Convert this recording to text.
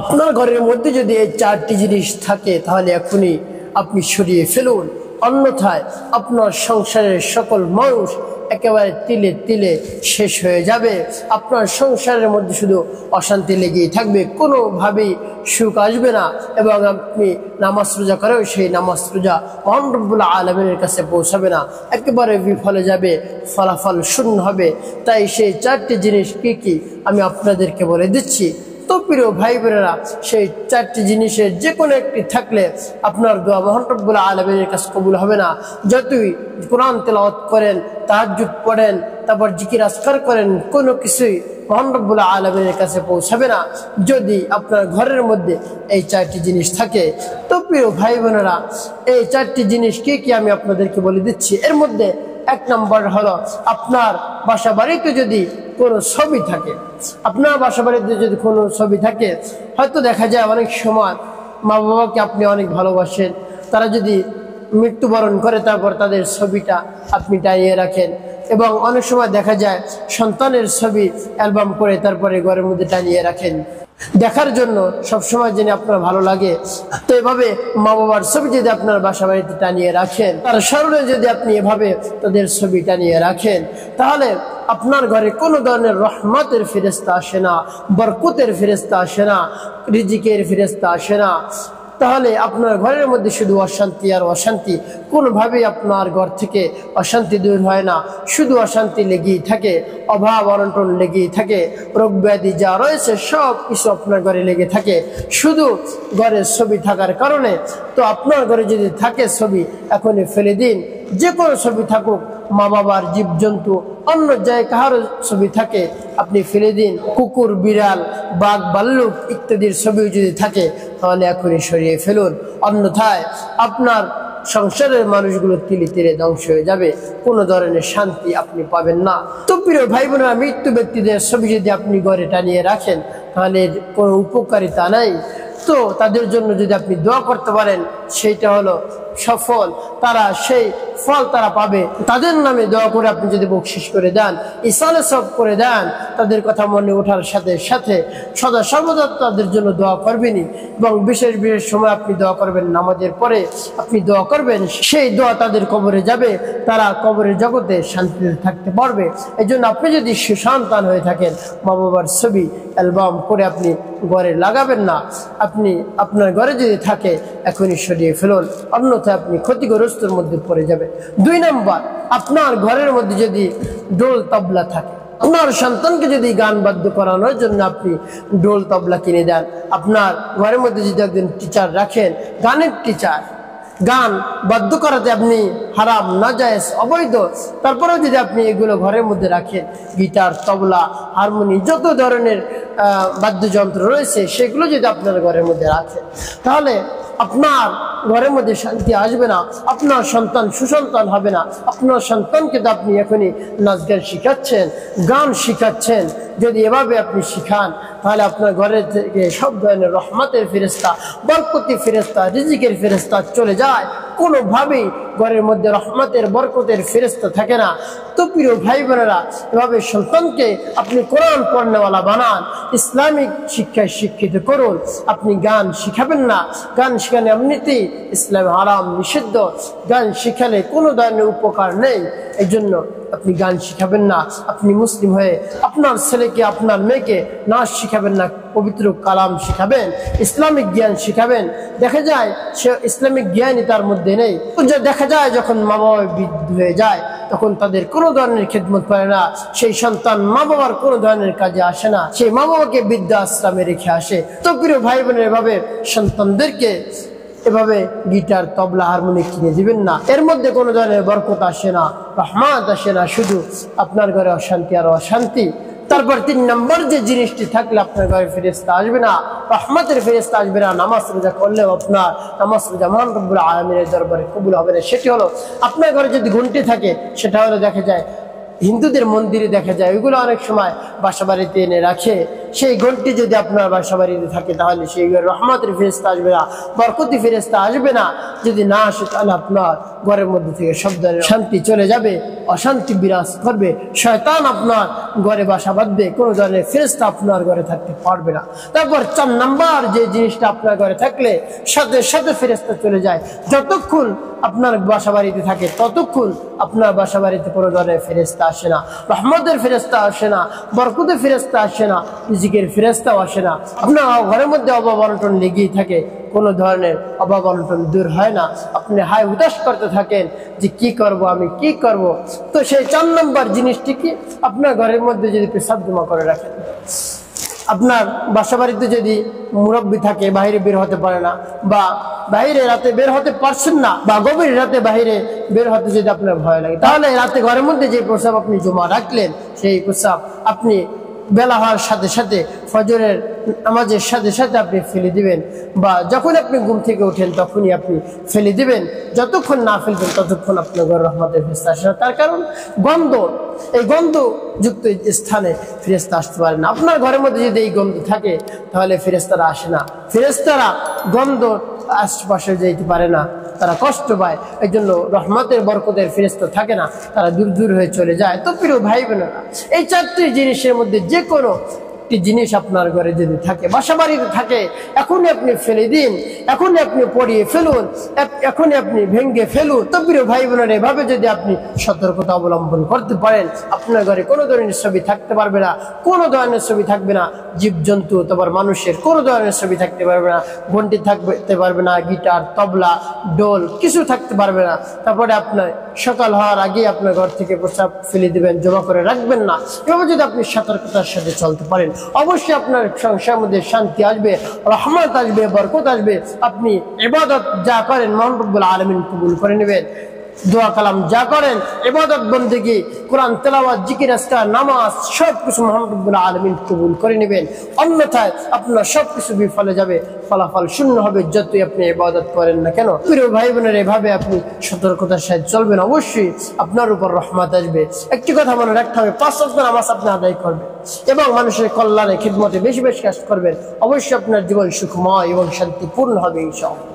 আপনার ঘরের মধ্যে যদি এই চারটি জিনিস থাকে তাহলে এখনই আপনি সরিয়ে ফেলুন, অন্যথায় আপনার সংসারের সকল মানুষ একেবারে তিলে তিলে শেষ হয়ে যাবে। আপনার সংসারের মধ্যে শুধু অশান্তি লেগেই থাকবে, কোনোভাবেই সুখ আসবে না এবং আপনি নামাজ রোজা করেও সেই নামাজ রোজা মহান রব্বুল আলামিনের কাছে পৌঁছাবে না, একেবারে বিফলে যাবে, ফলাফল শূন্য হবে। তাই সেই চারটি জিনিস কি কি আমি আপনাদেরকে বলে দিচ্ছি। তো প্রিয় ভাই বোনেরা, সেই চারটি জিনিসের যে কোনো একটি থাকলে আপনার দোয়া মহান রব্বুল আলামিনের কাছে কবুল হবে না। যতই কোরআন তেলাওয়াত করেন, তাহাজ্জুদ পড়েন, তারপর জিকির আজকার করেন, কোনো কিছুই মহান রব্বুল আলামিনের কাছে পৌঁছাবে না যদি আপনার ঘরের মধ্যে এই চারটি জিনিস থাকে। তো প্রিয় ভাই বোনেরা, এই চারটি জিনিস কি কি আমি আপনাদেরকে বলে দিচ্ছি। এর মধ্যে এক নম্বর হলো, আপনার বাসা বাড়িতে যদি কোনো ছবি থাকে, আপনার বাসা বাড়িতে যদি কোনো ছবি থাকে, হয়তো দেখা যায় অনেক সময় মা বাবাকে আপনি অনেক ভালোবাসেন, তারা যদি মৃত্যুবরণ করে তারপর তাদের ছবিটা আপনি টানিয়ে রাখেন, এবং অনেক সময় দেখা যায় সন্তানের ছবি অ্যালবাম করে তারপরে ঘরের মধ্যে টানিয়ে রাখেন দেখার জন্য, সবসময় যেন আপনার ভালো লাগে। তো এভাবে মা বাবার ছবি যদি আপনার বাসা বাড়িতে টানিয়ে রাখেন, তার স্মরণে যদি আপনি এভাবে তাদের ছবি টানিয়ে রাখেন, তাহলে আপনার ঘরে কোনো ধরনের রহমতের ফেরেশতা আসে না, বরকতের ফেরেশতা আসে না, রিজিকের ফেরেশতা আসে না। তাহলে আপনার ঘরের মধ্যে শুধু অশান্তি আর অশান্তি, কোনোভাবেই আপনার ঘর থেকে অশান্তি দূর হয় না, শুধু অশান্তি লেগেই থাকে, অভাব অনটন লেগেই থাকে, রোগ ব্যাধি যা রয়েছে সব কিছু আপনার ঘরে লেগে থাকে শুধু ঘরের ছবি থাকার কারণে। তো আপনার ঘরে যদি থাকে ছবি, এখনই ফেলে দিন। যে কোনো ছবি থাকুক, মা বাবার, জীবজন্তু, অন্য জায়গায় কাহারও ছবি থাকে আপনি ফেলে দিন। কুকুর, বিড়াল, বাঘ, ভাল্লুক ইত্যাদির ছবিও যদি থাকে তাহলে এখনই সরিয়ে ফেলুন, অন্যথায় আপনার সংসারের মানুষগুলো তিলে তিলে ধ্বংস হয়ে যাবে, কোনো ধরনের শান্তি আপনি পাবেন না। তো প্রিয় ভাই বোনেরা, মৃত্যু ব্যক্তিদের ছবি যদি আপনি ঘরে টানিয়ে রাখেন তাহলে কোনো উপকারিতা নাই। তো তাদের জন্য যদি আপনি দোয়া করতে পারেন, সেইটা হলো সফল, তারা সেই ফল তারা পাবে। তাদের নামে দোয়া করে আপনি যদি বকশিশ করে দেন, ইসালে সব করে দেন, তাদের কথা মনে ওঠার সাথে সাথে সদা সর্বদা তাদের জন্য দোয়া করবেনই, এবং বিশেষ বিশেষ সময় আপনি দোয়া করবেন, নামাজের পরে আপনি দোয়া করবেন, সেই দোয়া তাদের কবরে যাবে, তারা কবরের জগতে শান্তিতে থাকতে পারবে। এই জন্য আপনি যদি সুসন্তান হয়ে থাকেন, মা বাবার ছবি অ্যালবাম করে আপনি ঘরে লাগাবেন না। আপনি আপনার ঘরে যদি থাকে এখনই সরিয়ে ফেলুন, অন্যথায় আপনি ক্ষতিগ্রস্তের মধ্যে পড়ে যাবে। 2 নম্বর, আপনার ঘরের মধ্যে যদি ঢোল তবলা থাকে, আপনার সন্তানকে যদি গান বাদ্য করানোর জন্য আপনি ঢোল তবলা কিনে দেন, আপনার ঘরের মধ্যে যদি একজন টিচার রাখেন, গানের টিচার, গান বাদ্য করাতে আপনি হারাম, নাজায়েজ, অবৈধ, তারপরেও যদি আপনি এগুলো ঘরের মধ্যে রাখেন, গিটার, তবলা, হারমোনি, যত ধরনের বাদ্যযন্ত্র রয়েছে সেগুলো যদি আপনার ঘরের মধ্যে রাখেন, তাহলে আপনার ঘরের মধ্যে শান্তি আসবে না, আপনার সন্তান সুসন্তান হবে না। আপনার সন্তানকে তো আপনি এখনই নাচ গান শিখাচ্ছেন, গান শিখাচ্ছেন, যদি এভাবে আপনি শিখান তাহলে আপনার ঘরের থেকে সব ধরনের রহমতের ফেরেশতা, বরকতি ফেরেশতা, রিজিকের ফেরেশতা চলে যায়, কোনোভাবেই ঘরের মধ্যে রহমতের বরকতের ফেরেশতা থাকে না। তো প্রিয় ভাই বোনেরা, এভাবে সন্তানকে আপনি কোরআন পড়নেওয়ালা বানান, ইসলামিক শিক্ষায় শিক্ষিত করুন। আপনি গান শিখাবেন না, গান শিখানো এমনিতেই ইসলাম হারাম, নিষিদ্ধ, গান শিখালে কোনো ধরনের উপকার নেই, এই জন্য আপনি গান শিখাবেন না। আপনি মুসলিম হয়ে আপনার ছেলেকে, আপনার মেয়েকে নাচ শিখাবেন না, পবিত্র কালাম শিখাবেন, ইসলামিক জ্ঞান শিখাবেন। দেখা যায় সে ইসলামিক জ্ঞানই তার মধ্যে নেই। দেখা যায় যখন মা বাবা বৃদ্ধ হয়ে যায় তখন তাদের কোনো ধরনের খেদমত করে না, সেই সন্তান মা বাবার কোনো ধরনের কাজে আসে না, সেই মা বাবাকে বৃদ্ধাশ্রমে রেখে আসে। তো প্রিয় ভাই বোনের, এভাবে সন্তানদেরকে এভাবে গিটার, তবলা, হারমোনি কিনে দিবেন না, এর মধ্যে কোনো ধরনের বরকত আসে না, রহমত আসে না, শুধু আপনার ঘরে অশান্তি আর অশান্তি। তারপর 3 নম্বর যে জিনিসটি থাকলে আপনার ঘরে ফেরেশতা আসবে না, রহমতের ফেরেশতা আসবে না, নামাজ রোজা করলেও আপনার নামাজ রোজা মহান রব্বুল আলামিনের দরবারে কবুল হবে না, সেটি হলো আপনার ঘরে যদি ঘন্টি থাকে, সেটা হলো দেখা যায় হিন্দুদের মন্দিরে দেখা যায় ওইগুলো অনেক সময় বাসা বাড়িতে এনে রাখে, সেই ঘন্টি যদি আপনার বাসা বাড়িতে থাকে তাহলে সেই রহমতের ফেরেশতা আসবে না, বরকতি ফেরেশতা আসবে না। যদি না আসে তাহলে আপনার ঘরের মধ্যে থেকে সব ধরনের শান্তি চলে যাবে, অশান্তি বিরাজ করবে, শয়তান আপনার ঘরে বাসা বাঁধবে, কোনো ধরনের ফেরেশতা আপনার ঘরে থাকতে পারবে না। তারপর 4 নাম্বার যে জিনিসটা আপনার ঘরে থাকলে সাথে সাথে ফেরেশতা চলে যায়। যতক্ষণ আপনার বাসা বাড়িতে থাকে ততক্ষণ আপনার বাসা বাড়িতে কোনো ধরনের ফেরেশতা আসে না, রহমতের ফেরেশতা আসে না, বরকতের ফেরেশতা আসে না, রিজিকের ফেরেশতাও আসে না। আপনার ঘরের মধ্যে অভাব অনটন লেগেই থাকে, কোনো ধরনের অভাব অনটন দূর হয় না। আপনি হায় হুতাশ করতে থাকেন যে কি করব, আমি কি করব। তো সেই 4 নম্বর জিনিসটি কি, আপনার ঘরের মধ্যে যদি পেশাব জমা করে রাখেন, আপনার বাসা বাড়িতে যদি মুরব্বী থাকে, বাইরে বের হতে পারে না, বা বাইরে রাতে বের হতে পারছেন না, বা গভীর রাতে বাইরে বের হতে যদি আপনার ভয় লাগে, তাহলে রাতে ঘরের মধ্যে যে প্রস্রাব আপনি জমা রাখলেন সেই প্রস্রাব আপনি বেলা হওয়ার সাথে সাথে ফজরের নামাজের সাথে সাথে আপনি ফেলে দিবেন, বা যখন আপনি ঘুম থেকে ওঠেন তখনই আপনি ফেলে দিবেন। যতক্ষণ না ফেলবেন ততক্ষণ আপনার ঘরে রহমতের ফেরেশতা আসে না। তার কারণ গন্ধ, এই গন্ধযুক্ত স্থানে ফেরেশতা আসতে পারে না। আপনার ঘরের মধ্যে যদি এই গন্ধ থাকে তাহলে ফেরেশতারা আসে না। ফেরেশতারা গন্ধ আশপাশে যেতে পারে না, তারা কষ্ট পায়, এই জন্য রহমতের বরকতের ফেরেশতা থাকে না, তারা দূর দূর হয়ে চলে যায়। তো প্রিয় ভাই বোনেরা, এই 4টি জিনিসের মধ্যে যে কোনো একটি জিনিস আপনার ঘরে যদি থাকে, বাসা বাড়িতে থাকে, এখনই আপনি ফেলে দিন, এখনই আপনি পড়িয়ে ফেলুন, এখনই আপনি ভেঙে ফেলুন। তো প্রিয় ভাই বোনেরা, এভাবে যদি আপনি সতর্কতা অবলম্বন করতে পারেন, আপনার ঘরে কোনো ধরনের ছবি থাকতে পারবে না, কোনো ধরনের ছবি থাকবে না, জীবজন্তু তোমার মানুষের কোনো ধরনের ছবি থাকতে পারবে না, ঘন্টি থাকতে পারবে না, গিটার, তবলা, ডোল কিছু থাকতে পারবে না। তারপরে আপনার সকাল হওয়ার আগে আপনার ঘর থেকে প্রস্রাব ফেলে দিবেন, জমা করে রাখবেন না। এভাবে যদি আপনি সতর্কতার সাথে চলতে পারেন, অবশ্যই আপনার সংসারের মধ্যে শান্তি আসবে, রহমত আসবে, বরকত আসবে। আপনি ইবাদত যা করেন মহান রব্বুল আলামিন কবুল করে নেবেন। দোয়া কালাম যা করেন, ইবাদত বন্দেগী, কোরআন তেলাওয়াত, জিকির, আজকার, নামাজ সবকিছু মহান রব্বুল আলামিন কবুল করে নেবেন। অন্যথায় আপনার সবকিছু বিফলে যাবে, ফলাফল শূন্য হবে, যতই আপনি ইবাদত করেন না কেন। প্রিয় ভাই বোনের, এভাবে আপনি সতর্কতার সাথে চলবেন, অবশ্যই আপনার উপর রহমত আসবে। একটি কথা মনে রাখতে হবে, 5 ওয়াক্ত নামাজ আপনি আদায় করবেন এবং মানুষের কল্যাণে খিদমতে বেশি বেশি কাজ করবেন, অবশ্যই আপনার জীবন সুখময় এবং শান্তিপূর্ণ হবে ইনশাআল্লাহ।